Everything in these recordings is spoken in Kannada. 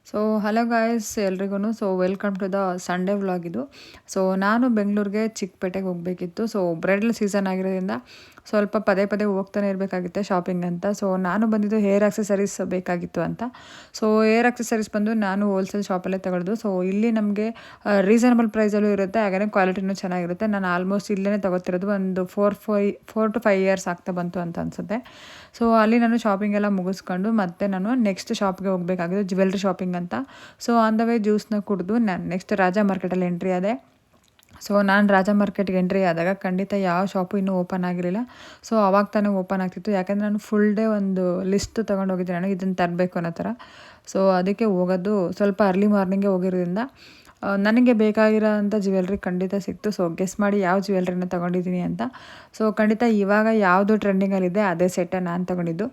ಸೊ ಹಲೋ ಗಾಯ್ಸ್ ಎಲ್ರಿಗೂ. So welcome to the Sunday vlog ಇದು. ಸೊ ನಾನು ಬೆಂಗಳೂರಿಗೆ ಚಿಕ್ಕಪೇಟೆಗೆ ಹೋಗಬೇಕಿತ್ತು. ಸೊ ಬ್ರೈಡಲ್ ಸೀಸನ್ ಆಗಿರೋದ್ರಿಂದ ಸ್ವಲ್ಪ ಪದೇ ಪದೇ ಹೋಗ್ತಾನೆ ಇರಬೇಕಾಗಿತ್ತೆ ಶಾಪಿಂಗ್ ಅಂತ. ಸೊ ನಾನು ಬಂದಿದ್ದು ಹೇರ್ ಆಕ್ಸೆಸರೀಸ್ ಬೇಕಾಗಿತ್ತು ಅಂತ. ಸೊ ಹೇರ್ ಆಕ್ಸೆಸರೀಸ್ ಬಂದು ನಾನು ಹೋಲ್ಸೇಲ್ ಶಾಪಲ್ಲೇ ತಗೊಳ್ಳೋದು. ಸೊ ಇಲ್ಲಿ ನಮಗೆ ರೀಸನಬಲ್ ಪ್ರೈಸಲ್ಲೂ ಇರುತ್ತೆ, ಹಾಗೆಯೇ ಕ್ವಾಲಿಟಿನೂ ಚೆನ್ನಾಗಿರುತ್ತೆ. ನಾನು ಆಲ್ಮೋಸ್ಟ್ ಇಲ್ಲೇ ತಗೋತಿರೋದು ಒಂದು 4 to 5 ಇಯರ್ಸ್ ಆಗ್ತಾ ಬಂತು ಅಂತ ಅನಿಸುತ್ತೆ. ಸೊ ಅಲ್ಲಿ ನಾನು ಶಾಪಿಂಗ್ ಎಲ್ಲ ಮುಗಿಸ್ಕೊಂಡು ಮತ್ತೆ ನಾನು ನೆಕ್ಸ್ಟ್ ಶಾಪ್ಗೆ ಹೋಗಬೇಕಾಗಿದ್ದು, ಜ್ಯುವೆಲ್ರಿ ಶಾಪಿಂಗ್ ಅಂತ. ಸೊ ಆನ್ ದ ವೇ ಜ್ಯೂಸ್ನ ಕುಡಿದು ನಾನು ನೆಕ್ಸ್ಟ್ ರಾಜಾ ಮಾರ್ಕೆಟಲ್ಲಿ ಎಂಟ್ರಿ ಆದೆ. ಸೊ ನಾನು ರಾಜಾ ಮಾರ್ಕೆಟ್ಗೆ ಎಂಟ್ರಿ ಆದಾಗ ಖಂಡಿತ ಯಾವ ಶಾಪು ಇನ್ನೂ ಓಪನ್ ಆಗಿರಲಿಲ್ಲ. ಸೊ ಅವಾಗ ತಾನೇ ಓಪನ್ ಆಗ್ತಿತ್ತು, ಯಾಕೆಂದರೆ ನಾನು ಫುಲ್ ಡೇ ಒಂದು ಲಿಸ್ಟ್ ತೊಗೊಂಡು ಹೋಗಿದ್ದೆ, ನನಗೆ ಇದನ್ನು ತರಬೇಕು ಅನ್ನೋ ಥರ. ಸೊ ಅದಕ್ಕೆ ಹೋಗೋದು ಸ್ವಲ್ಪ ಅರ್ಲಿ ಮಾರ್ನಿಂಗೇ ಹೋಗಿರೋದ್ರಿಂದ ನನಗೆ ಬೇಕಾಗಿರೋ ಅಂಥ ಜ್ಯುವೆಲ್ರಿ ಖಂಡಿತ ಸಿಕ್ತು. ಸೊ ಗೆಸ್ ಮಾಡಿ ಯಾವ ಜ್ಯುವೆಲ್ರಿನ ತೊಗೊಂಡಿದ್ದೀನಿ ಅಂತ. ಸೊ ಖಂಡಿತ ಇವಾಗ ಯಾವುದು ಟ್ರೆಂಡಿಂಗಲ್ಲಿದೆ ಅದೇ ಸೆಟ್ಟೇ ನಾನು ತೊಗೊಂಡಿದ್ದು.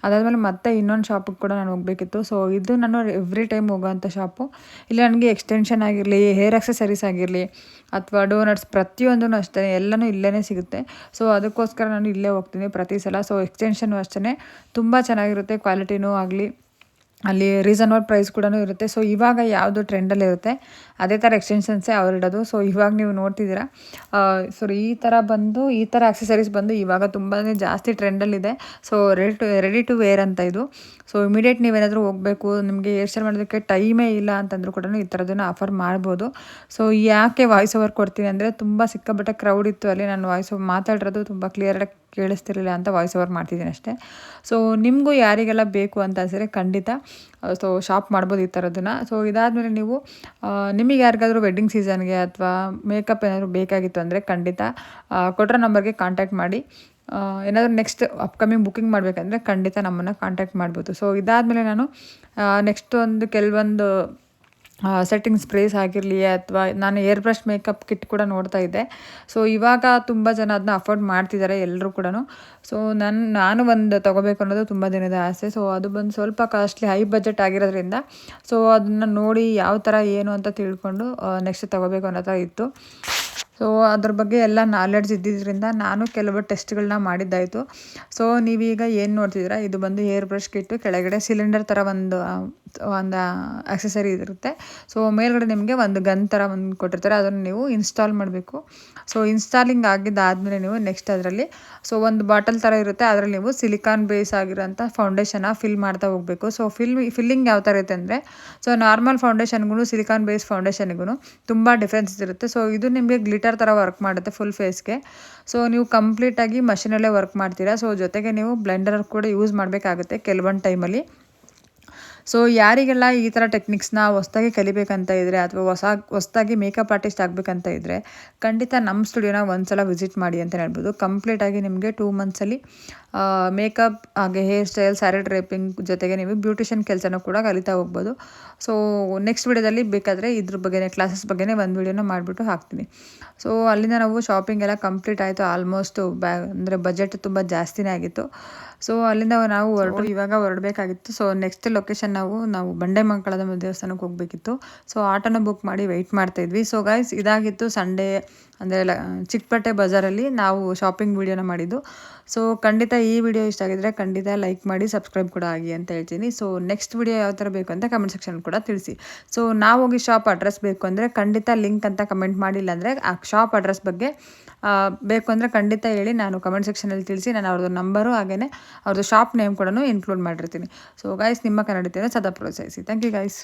ಅದಾದಮೇಲೆ ಮತ್ತೆ ಇನ್ನೊಂದು ಶಾಪಿಗೆ ಕೂಡ ನಾನು ಹೋಗಬೇಕಿತ್ತು. ಸೊ ಇದು ನಾನು ಎವ್ರಿ ಟೈಮ್ ಹೋಗೋವಂಥ ಶಾಪು. ಇಲ್ಲಿ ನನಗೆ ಎಕ್ಸ್ಟೆನ್ಷನ್ ಆಗಿರಲಿ, ಹೇರ್ ಆಕ್ಸೆಸರೀಸ್ ಆಗಿರಲಿ ಅಥವಾ ಡೋನಟ್ಸ್ ಪ್ರತಿಯೊಂದೂ ಅಷ್ಟೇ ಎಲ್ಲನೂ ಇಲ್ಲೇ ಸಿಗುತ್ತೆ. ಸೊ ಅದಕ್ಕೋಸ್ಕರ ನಾನು ಇಲ್ಲೇ ಹೋಗ್ತೀನಿ ಪ್ರತಿ ಸಲ. ಸೊ ಎಕ್ಸ್ಟೆನ್ಷನು ಅಷ್ಟೇ ತುಂಬ ಚೆನ್ನಾಗಿರುತ್ತೆ, ಕ್ವಾಲಿಟಿನೂ ಆಗಲಿ, ಅಲ್ಲಿ ರೀಸನಬಲ್ ಪ್ರೈಸ್ ಕೂಡ ಇರುತ್ತೆ. ಸೊ ಇವಾಗ ಯಾವುದು ಟ್ರೆಂಡಲ್ಲಿರುತ್ತೆ ಅದೇ ಥರ ಎಕ್ಸ್ಟೆನ್ಷನ್ಸೇ ಅವರಿಡೋದು. ಸೊ ಇವಾಗ ನೀವು ನೋಡ್ತಿದ್ದೀರಾ, ಈ ಥರ ಆಕ್ಸೆಸರೀಸ್ ಬಂದು ಇವಾಗ ತುಂಬಾ ಜಾಸ್ತಿ ಟ್ರೆಂಡಲ್ಲಿದೆ. ಸೊ ರೆಡಿ ಟು ವೇರ್ ಅಂತ ಇದು. ಸೊ ಇಮಿಡಿಯೇಟ್ ನೀವೇನಾದರೂ ಹೋಗಬೇಕು, ನಿಮಗೆ ಹೇರ್ ಸ್ಟೈಲ್ ಮಾಡೋದಕ್ಕೆ ಟೈಮೇ ಇಲ್ಲ ಅಂತಂದರೂ ಕೂಡ ಈ ಥರದನ್ನು ಆಫರ್ ಮಾಡ್ಬೋದು. ಸೊ ಯಾಕೆ ವಾಯ್ಸ್ ಓವರ್ ಕೊಡ್ತೀನಿ ಅಂದರೆ, ತುಂಬ ಸಿಕ್ಕಾಪಟ್ಟೆ ಕ್ರೌಡ್ ಇತ್ತು ಅಲ್ಲಿ. ನಾನು ವಾಯ್ಸ್ ಓವರ್ ಮಾತಾಡಿರೋದು ತುಂಬ ಕ್ಲಿಯರಾಗಿ ಕೇಳಿಸ್ತಿರಲಿಲ್ಲ ಅಂತ ವಾಯ್ಸ್ ಓವರ್ ಮಾಡ್ತಿದ್ದೀನಿ ಅಷ್ಟೇ. ಸೊ ನಿಮಗೂ ಯಾರಿಗೆಲ್ಲ ಬೇಕು ಅಂತ ಅನಿಸಿದ್ರೆ ಖಂಡಿತ ಸೊ ಶಾಪ್ ಮಾಡ್ಬೋದು ಈ ಥರದನ್ನು. ಸೊ ಇದಾದಮೇಲೆ ನೀವು ನಿಮಗೆ ಯಾರಿಗಾದರೂ ವೆಡ್ಡಿಂಗ್ ಸೀಸನ್ಗೆ ಅಥವಾ ಮೇಕಪ್ ಏನಾದರೂ ಬೇಕಾಗಿತ್ತು ಅಂದರೆ ಖಂಡಿತ ಕೊಟ್ಟಿರೋ ನಂಬರ್ಗೆ ಕಾಂಟ್ಯಾಕ್ಟ್ ಮಾಡಿ. ಏನಾದರೂ ನೆಕ್ಸ್ಟ್ ಅಪ್ಕಮಿಂಗ್ ಬುಕ್ಕಿಂಗ್ ಮಾಡಬೇಕಂದ್ರೆ ಖಂಡಿತ ನಮ್ಮನ್ನು ಕಾಂಟ್ಯಾಕ್ಟ್ ಮಾಡ್ಬೋದು. ಸೊ ಇದಾದಮೇಲೆ ನಾನು ನೆಕ್ಸ್ಟ್ ಕೆಲವೊಂದು ಸೆಟ್ಟಿಂಗ್ ಸ್ಪ್ರೇಸ್ ಆಗಿರಲಿ ಅಥವಾ ನಾನು ಏರ್ ಬ್ರಷ್ ಮೇಕಪ್ ಕಿಟ್ ಕೂಡ ನೋಡ್ತಾ ಇದ್ದೆ. ಸೊ ಇವಾಗ ತುಂಬ ಜನ ಅದನ್ನ ಅಫೋರ್ಡ್ ಮಾಡ್ತಿದ್ದಾರೆ ಎಲ್ಲರೂ ಕೂಡ. ಸೊ ನಾನು ಒಂದು ತೊಗೋಬೇಕು ಅನ್ನೋದು ತುಂಬ ದಿನದ ಆಸೆ. ಸೊ ಅದು ಬಂದು ಸ್ವಲ್ಪ ಕಾಸ್ಟ್ಲಿ, ಹೈ ಬಜೆಟ್ ಆಗಿರೋದ್ರಿಂದ ಸೊ ಅದನ್ನು ನೋಡಿ ಯಾವ ಥರ ಏನು ಅಂತ ತಿಳ್ಕೊಂಡು ನೆಕ್ಸ್ಟ್ ತೊಗೋಬೇಕು ಅನ್ನೋ ಥರ ಇತ್ತು. ಸೊ ಅದ್ರ ಬಗ್ಗೆ ಎಲ್ಲ ನಾಲೆಡ್ಜ್ ಇದ್ದಿದ್ದರಿಂದ ನಾನು ಕೆಲವು ಟೆಸ್ಟ್ಗಳನ್ನ ಮಾಡಿದ್ದಾಯಿತು. ಸೊ ನೀವೀಗ ಏನು ನೋಡ್ತಿದ್ದೀರಾ, ಇದು ಬಂದು ಏರ್ ಬ್ರಷ್ ಕಿಟ್ಟು, ಕೆಳಗಡೆ ಸಿಲಿಂಡರ್ ಥರ ಒಂದು ಆಕ್ಸೆಸರಿ ಇರುತ್ತೆ. ಸೊ ಮೇಲ್ಗಡೆ ನಿಮಗೆ ಒಂದು ಗನ್ ಥರ ಒಂದು ಕೊಟ್ಟಿರ್ತಾರೆ, ಅದನ್ನು ನೀವು ಇನ್ಸ್ಟಾಲ್ ಮಾಡಬೇಕು. ಸೊ ಇನ್ಸ್ಟಾಲಿಂಗ್ ಆಗಿದ್ದಾದಮೇಲೆ ನೀವು ನೆಕ್ಸ್ಟ್ ಅದರಲ್ಲಿ ಒಂದು ಬಾಟಲ್ ಥರ ಇರುತ್ತೆ, ಅದರಲ್ಲಿ ನೀವು ಸಿಲಿಕಾನ್ ಬೇಸ್ ಆಗಿರೋಂಥ ಫೌಂಡೇಶನ್ನ ಫಿಲ್ ಮಾಡ್ತಾ ಹೋಗಬೇಕು. ಸೊ ಫಿಲ್ಲಿಂಗ್ ಯಾವ ಥರ ಇರುತ್ತೆ ಅಂದರೆ, ಸೊ ನಾರ್ಮಲ್ ಫೌಂಡೇಶನ್ಗೂ ಸಿಲಿಕಾನ್ ಬೇಸ್ ಫೌಂಡೇಶನ್ಗೂ ತುಂಬ ಡಿಫ್ರೆನ್ಸ್ ಇರುತ್ತೆ. ಸೊ ಇದು ನಿಮಗೆ ಗ್ಲಿಟರ್ ಥರ ವರ್ಕ್ ಮಾಡುತ್ತೆ ಫುಲ್ ಫೇಸ್ಗೆ. ಸೊ ನೀವು ಕಂಪ್ಲೀಟಾಗಿ ಮಷಿನಲ್ಲೇ ವರ್ಕ್ ಮಾಡ್ತೀರಾ. ಸೊ ಜೊತೆಗೆ ನೀವು ಬ್ಲೆಂಡರ್ ಕೂಡ ಯೂಸ್ ಮಾಡಬೇಕಾಗುತ್ತೆ ಕೆಲವೊಂದು ಟೈಮಲ್ಲಿ. ಸೊ ಯಾರಿಗೆಲ್ಲ ಈ ಥರ ಟೆಕ್ನಿಕ್ಸ್ನ ಹೊಸ್ದಾಗಿ ಕಲಿಬೇಕಂತ ಇದ್ದರೆ ಅಥವಾ ಹೊಸ್ದಾಗಿ ಮೇಕಪ್ ಆರ್ಟಿಸ್ಟ್ ಆಗಬೇಕಂತ ಇದ್ದರೆ ಖಂಡಿತ ನಮ್ಮ ಸ್ಟುಡಿಯೋನ ಒಂದ್ಸಲ ವಿಸಿಟ್ ಮಾಡಿ ಅಂತ ಹೇಳ್ಬೋದು. ಕಂಪ್ಲೀಟಾಗಿ ನಿಮಗೆ 2 ಮಂತ್ಸಲ್ಲಿ ಮೇಕಪ್ ಹಾಗೆ ಹೇರ್ ಸ್ಟೈಲ್, ಸ್ಯಾರಿ ಡ್ರೇಪಿಂಗ್ ಜೊತೆಗೆ ನೀವು ಬ್ಯೂಟಿಷಿಯನ್ ಕೆಲಸನೂ ಕೂಡ ಕಲಿತಾ ಹೋಗ್ಬೋದು. ಸೊ ನೆಕ್ಸ್ಟ್ ವಿಡಿಯೋದಲ್ಲಿ ಬೇಕಾದರೆ ಇದ್ರ ಬಗ್ಗೆನೇ, ಕ್ಲಾಸಸ್ ಬಗ್ಗೆನೇ ಒಂದು ವಿಡಿಯೋನ ಮಾಡಿಬಿಟ್ಟು ಹಾಕ್ತೀನಿ. ಸೊ ಅಲ್ಲಿಂದ ನಾವು ಶಾಪಿಂಗ್ ಎಲ್ಲ ಕಂಪ್ಲೀಟ್ ಆಯಿತು. ಆಲ್ಮೋಸ್ಟ್ ಅಂದರೆ ಬಜೆಟ್ ತುಂಬ ಜಾಸ್ತಿನೇ ಆಗಿತ್ತು. ಸೊ ಅಲ್ಲಿಂದ ನಾವು ಇವಾಗ ಹೊರಡಬೇಕಾಗಿತ್ತು. ಸೊ ನೆಕ್ಸ್ಟ್ ಲೊಕೇಶನ್ ನಾವು ಬಂಡೆಮಂಗಳದ ದೇವಸ್ಥಾನಕ್ಕೆ ಹೋಗಬೇಕಿತ್ತು. ಸೊ ಆಟೋನ ಬುಕ್ ಮಾಡಿ ವೆಯ್ಟ್ ಮಾಡ್ತಾಯಿದ್ವಿ. ಸೊ ಗೈಸ್ ಇದಾಗಿತ್ತು ಸಂಡೇ ಅಂದರೆ ಚಿಕ್ಕಪೇಟೆ ಬಜಾರಲ್ಲಿ ನಾವು ಶಾಪಿಂಗ್ ವೀಡಿಯೋನ ಮಾಡಿದ್ದು. ಸೊ ಖಂಡಿತ ಈ ವಿಡಿಯೋ ಇಷ್ಟ ಆಗಿದ್ರೆ ಖಂಡಿತ ಲೈಕ್ ಮಾಡಿ, ಸಬ್ಸ್ಕ್ರೈಬ್ ಕೂಡ ಆಗಿ ಅಂತ ಹೇಳ್ತೀನಿ. ಸೊ ನೆಕ್ಸ್ಟ್ ವಿಡಿಯೋ ಯಾವ ಥರ ಬೇಕು ಅಂತ ಕಮೆಂಟ್ ಸೆಕ್ಷನ್ ಕೂಡ ತಿಳಿಸಿ. ಸೊ ನಾವು ಹೋಗಿ ಶಾಪ್ ಅಡ್ರೆಸ್ ಬೇಕು ಅಂದರೆ ಖಂಡಿತ ಲಿಂಕ್ ಅಂತ ಕಮೆಂಟ್ ಮಾಡಿಲ್ಲ ಅಂದರೆ ಆ ಶಾಪ್ ಅಡ್ರೆಸ್ ಬಗ್ಗೆ ಬೇಕು ಅಂದರೆ ಖಂಡಿತ ಹೇಳಿ, ನಾನು ಕಮೆಂಟ್ ಸೆಕ್ಷನಲ್ಲಿ ತಿಳಿಸಿ. ನಾನು ಅವ್ರದ್ದು ನಂಬರು ಹಾಗೆಯೇ ಅವ್ರದ್ದು ಶಾಪ್ ನೇಮ್ ಕೂಡ ಇನ್ಕ್ಲೂಡ್ ಮಾಡಿರ್ತೀನಿ. ಸೊ ಗೈಸ್, ನಿಮ್ಮ ಕನ್ನಡತಿಯನ್ನು ಸದಾ ಪ್ರೋತ್ಸಾಹಿಸಿ. Thank you guys.